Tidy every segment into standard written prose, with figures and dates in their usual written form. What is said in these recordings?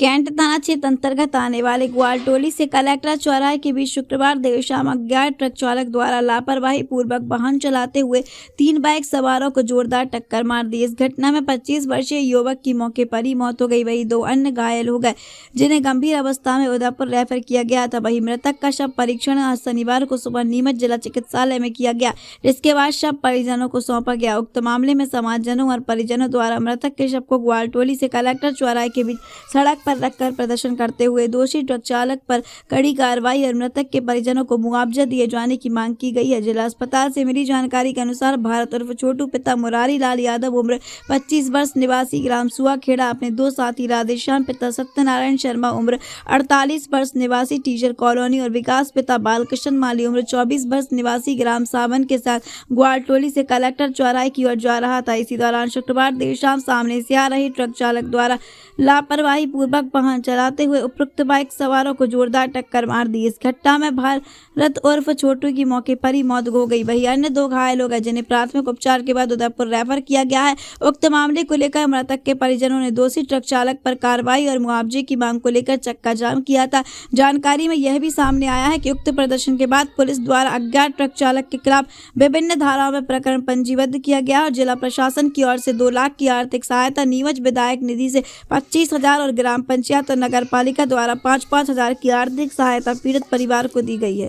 Cantt थाना क्षेत्र अंतर्गत आने वाले ग्वालटोली से कलेक्टर चौराहे के बीच शुक्रवार देर शाम अज्ञात ट्रक चालक द्वारा लापरवाही पूर्वक वाहन चलाते हुए 3 बाइक सवारों को जोरदार टक्कर मार दी। इस घटना में 25 वर्षीय युवक की मौके पर ही मौत हो गई, वही 2 अन्य घायल हो गए, जिन्हें गंभीर अवस्था में उदयपुर रेफर किया गया था। वही मृतक का शव परीक्षण आज शनिवार को सुबह नीमच जिला चिकित्सालय में किया गया, जिसके बाद शव परिजनों को सौंपा गया। उक्त मामले में समाजजनों और परिजनों द्वारा मृतक के शव को ग्वालटोली से कलेक्टर चौराहे के बीच सड़क पर रखकर प्रदर्शन करते हुए दोषी ट्रक चालक पर कड़ी कार्रवाई और मृतक के परिजनों को मुआवजा दिए जाने की मांग की गई है। जिला अस्पताल से मिली जानकारी के अनुसार भारत उर्फ छोटू पिता मुरारी लाल यादव उम्र 25 वर्ष निवासी ग्राम सुआखेड़ा अपने 2 साथी राधेश्याम पिता सत्यनारायण शर्मा उम्र 48 वर्ष निवासी टीचर कॉलोनी और विकास पिता बालकृष्ण माली उम्र 24 वर्ष निवासी ग्राम सावन के साथ ग्वालटोली से कलेक्टर चौराहे की ओर जा रहा था। इसी दौरान शुक्रवार देर शाम सामने से आ रही ट्रक चालक द्वारा लापरवाही पूर्वक वाहन चलाते हुए उपरोक्त बाइक सवारों को जोरदार टक्कर मार दी। इस घटना में भारत उर्फ छोटू की मौके पर ही मौत हो गई, वही अन्य 2 घायल हो गए, जिन्हें प्राथमिक उपचार के बाद उदयपुर रेफर किया गया है। उक्त मामले को लेकर मृतक के परिजनों ने दोषी ट्रक चालक पर कार्रवाई और मुआवजे की मांग को लेकर चक्का जाम किया था। जानकारी में यह भी सामने आया है कि उक्त प्रदर्शन के बाद पुलिस द्वारा अज्ञात ट्रक चालक के खिलाफ विभिन्न धाराओं में प्रकरण पंजीबद्ध किया गया और जिला प्रशासन की ओर से 2 लाख की आर्थिक सहायता नीमच विधायक निधि से 25,000 और ग्राम पंचायत और नगर पालिका द्वारा 5-5 हजार की आर्थिक सहायता पीड़ित परिवार को दी गई है।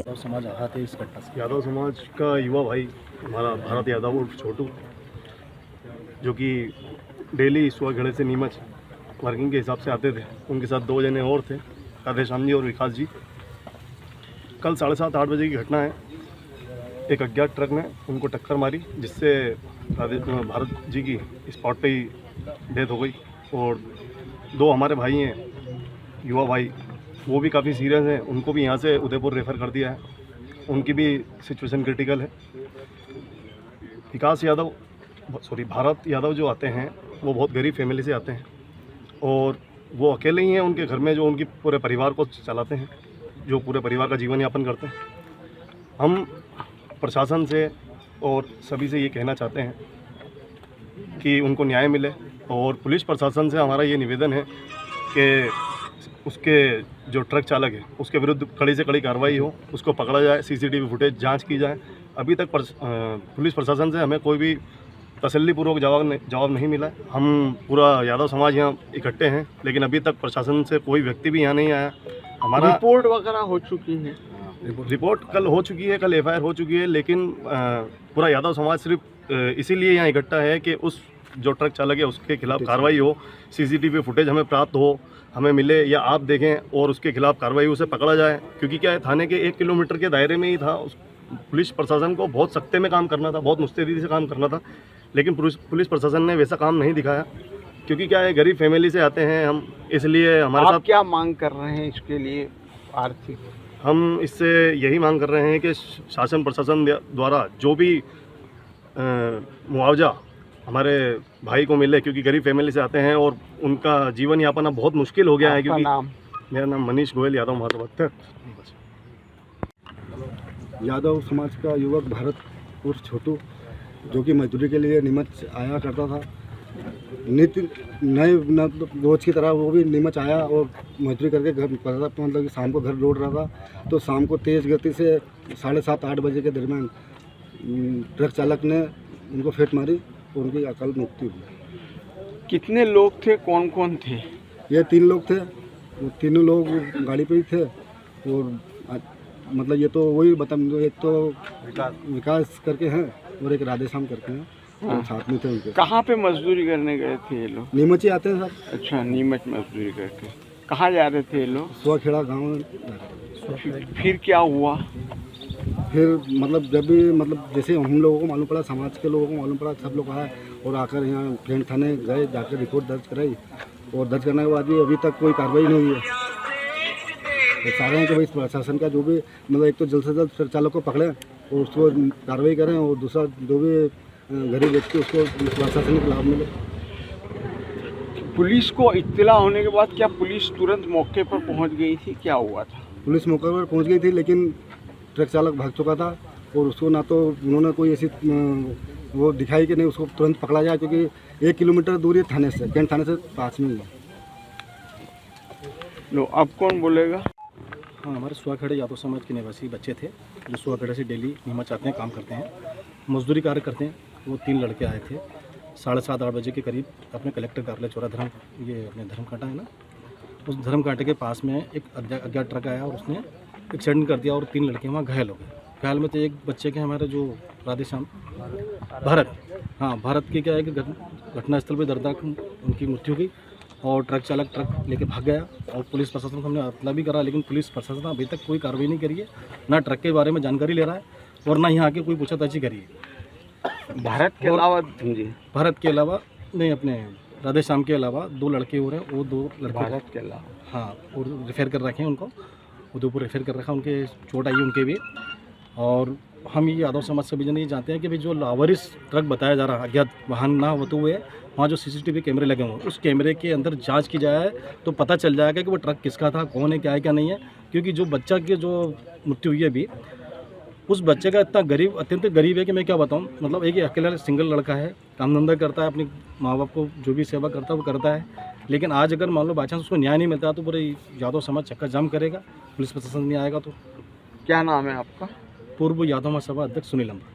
यादव समाज का युवा भाई हमारा भारत यादव उर्फ छोटू, जो कि डेली सुआखेड़े से नीमच वर्किंग के हिसाब से आते थे, उनके साथ 2 जने और थे, राधेश्याम जी और विकास जी। कल 7:30-8 बजे की घटना है। एक अज्ञात ट्रक ने उनको टक्कर मारी, जिससे भारत जी की स्पॉट पे ही डेथ हो गई। और 2 हमारे भाई हैं युवा भाई, वो भी काफ़ी सीरियस हैं, उनको भी यहाँ से उदयपुर रेफ़र कर दिया है, उनकी भी सिचुएशन क्रिटिकल है। भारत यादव जो आते हैं वो बहुत गरीब फैमिली से आते हैं और वो अकेले ही हैं उनके घर में, जो उनकी पूरे परिवार को चलाते हैं, जो पूरे परिवार का जीवन यापन करते हैं। हम प्रशासन से और सभी से ये कहना चाहते हैं कि उनको न्याय मिले और पुलिस प्रशासन से हमारा ये निवेदन है कि उसके जो ट्रक चालक है उसके विरुद्ध कड़ी से कड़ी कार्रवाई हो, उसको पकड़ा जाए, सीसीटीवी फुटेज जांच की जाए। अभी तक पुलिस प्रशासन से हमें कोई भी तसल्लीपूर्वक जवाब नहीं मिला। हम पूरा यादव समाज यहाँ इकट्ठे हैं, लेकिन अभी तक प्रशासन से कोई व्यक्ति भी यहाँ नहीं आया। हमारा रिपोर्ट वगैरह हो चुकी है, रिपोर्ट कल हो चुकी है, कल FIR हो चुकी है, लेकिन पूरा यादव समाज सिर्फ इसीलिए यहाँ इकट्ठा है कि उस जो ट्रक चालक है उसके खिलाफ कार्रवाई हो, सीसीटीवी फुटेज हमें प्राप्त हो, हमें मिले या आप देखें और उसके खिलाफ कार्रवाई, उसे पकड़ा जाए। क्योंकि क्या है, थाने के 1 किलोमीटर के दायरे में ही था। पुलिस प्रशासन को बहुत सख्ते में काम करना था, बहुत मुस्तैदी से काम करना था, लेकिन पुलिस प्रशासन ने वैसा काम नहीं दिखाया। क्योंकि क्या है, गरीब फैमिली से आते हैं हम, इसलिए हमारे साथ क्या मांग कर रहे हैं इसके लिए आर्थिक? हम इससे यही मांग कर रहे हैं कि शासन प्रशासन द्वारा जो भी मुआवजा हमारे भाई को मिले, क्योंकि गरीब फैमिली से आते हैं और उनका जीवन यापन अब बहुत मुश्किल हो गया है। क्योंकि मेरा नाम मनीष गोयल, यादव महासभा। यादव समाज का युवक भारत उर्फ छोटू, जो कि मजदूरी के लिए नीमच आया करता था, नित्य नए रोज की तरह वो भी नीमच आया और मजदूरी करके घर मतलब कि शाम को घर लौट रहा था। तो शाम को तेज़ गति से 7:30-8 बजे के दरमियान ट्रक चालक ने उनको फेंट मारी और उनकी अकाल मृत्यु हुई। कितने लोग थे, कौन कौन थे? ये 3 लोग थे, वो तीनों लोग गाड़ी पे ही थे। और मतलब ये तो वही बता, एक तो विकास करके हैं और एक राधेश्याम करके हैं, और साथ में थे उनके। कहाँ पे मजदूरी करने गए थे ये लोग? नीमच ही आते हैं सर। अच्छा, नीमच मजदूरी करके कहाँ जा रहे थे ये लोग? सुआखेड़ा गाँव। फिर क्या हुआ? फिर मतलब जब भी मतलब जैसे हम लोगों को मालूम पड़ा, समाज के लोगों को मालूम पड़ा, सब लोग आए और आकर यहाँ कैंट थाने गए, जाकर रिपोर्ट दर्ज कराई। और दर्ज करने के बाद भी अभी तक कोई कार्रवाई नहीं हुई है। तो चाह रहे हैं कि भाई प्रशासन का जो भी मतलब एक तो जल्द से जल्द ट्रक चालक को पकड़ें और उसको कार्रवाई करें, और दूसरा जो भी गरीब व्यक्ति उसको प्रशासनिक लाभ मिले। पुलिस को इत्तला होने के बाद क्या पुलिस तुरंत मौके पर पहुंच गई थी? क्या हुआ था? पुलिस मौके पर पहुंच गई थी, लेकिन ट्रक चालक भाग चुका था और उसको ना तो उन्होंने कोई ऐसी वो दिखाई कि नहीं उसको तुरंत पकड़ा जाए, क्योंकि 1 किलोमीटर दूर है थाने से, कैंट थाने से पास में ही है। लो अब कौन बोलेगा? हाँ, हमारे सुहाखेड़े यादव समाज के निवासी बच्चे थे जो सुहाखेड़े से डेली नीमच आते हैं, काम करते हैं, मजदूरी कार्य करते हैं। वो 3 लड़के आए थे 7:30-8 बजे के करीब अपने कलेक्टर कार्यालय चौरा ये अपने धर्म कांटा है ना, उस धर्म कांटे के पास में एक अज्ञात ट्रक आया और उसने एक्सीडेंट कर दिया और 3 लड़के वहाँ घायल हो गए। घायल में तो एक बच्चे के हमारे जो राधेश्याम भारत, हाँ भारत की क्या है कि घटनास्थल पर दर्दनाक उनकी मृत्यु हुई और ट्रक चालक ट्रक लेके भाग गया। और पुलिस प्रशासन को हमने इतला भी करा, लेकिन पुलिस प्रशासन अभी तक कोई कार्रवाई नहीं करी है, ना ट्रक के बारे में जानकारी ले रहा है और ना यहाँ आके कोई पूछताछी करी है। भारत के अलावा जी, भारत के अलावा नहीं, अपने राधेश्याम के अलावा 2 लड़के हो रहे हैं, वो 2 लड़के भारत के अलावा हाँ, और रेफर कर रखे हैं उनको, उदयपुर रेफर कर रखा, उनके चोट आई उनके भी। और हम ये यादव समाज सभी जन ये जानते हैं कि भाई जो लावारिस ट्रक बताया जा रहा है, अज्ञात वाहन ना होते हुए, वहाँ जो CCTV कैमरे लगे हुए हैं उस कैमरे के अंदर जांच की जाए तो पता चल जाएगा कि वो ट्रक किसका था, कौन है, क्या है क्या नहीं है। क्योंकि जो बच्चा की जो मृत्यु हुई है अभी, उस बच्चे का इतना गरीब, अत्यंत गरीब है कि मैं क्या बताऊं। मतलब एक अकेला सिंगल लड़का है, काम धंधा करता है, अपने माँ बाप को जो भी सेवा करता है वो करता है। लेकिन आज अगर मान लो बाई चांस उसको न्याय नहीं मिलता तो पूरे यादव समाज चक्का जाम करेगा, पुलिस प्रशासन नहीं आएगा तो। क्या नाम है आपका? पूर्व यादव महासभा अध्यक्ष सुनील अम्बा।